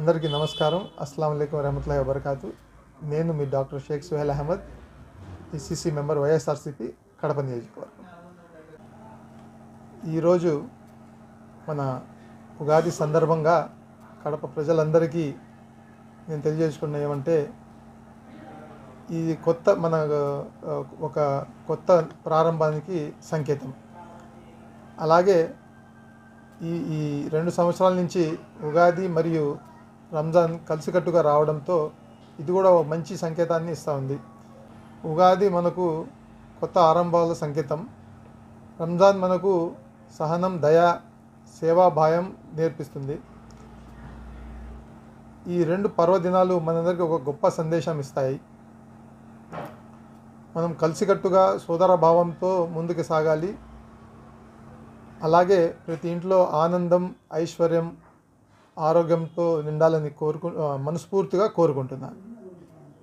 అందరికీ నమస్కారం. అస్సలాము అలైకుం వరహమతుల్లాహి వబరకాతు. నేను మీ doctor Sheikh Suhail Ahmed, ECC member, YSRCP Kadapa నియోజకవర్గం. ఈరోజు మన ఉగాది సందర్భంగా కడప ప్రజలందరికీ నేను తెలియజేసుకున్న ఏమంటే, ఇది ఒక కొత్త ప్రారంభానికి సంకేతం. అలాగే ఈ 2 సంవత్సరాల నుంచి ఉగాది మరియు రంజాన్ కలిసికట్టుగా రావడంతో ఇది కూడా ఒక మంచి సంకేతాన్ని ఇస్తూ ఉంది. ఉగాది మనకు కొత్త ఆరంభాల సంకేతం. రంజాన్ మనకు సహనం, దయ, సేవాభాయం నేర్పిస్తుంది. ఈ 2 పర్వదినాలు మనందరికీ ఒక గొప్ప సందేశం ఇస్తాయి. మనం కలిసికట్టుగా సోదరభావంతో ముందుకు సాగాలి. అలాగే ప్రతి ఇంట్లో ఆనందం, ఐశ్వర్యం, ఆరోగ్యంతో నిండాలని మనస్ఫూర్తిగా కోరుకుంటున్నాను.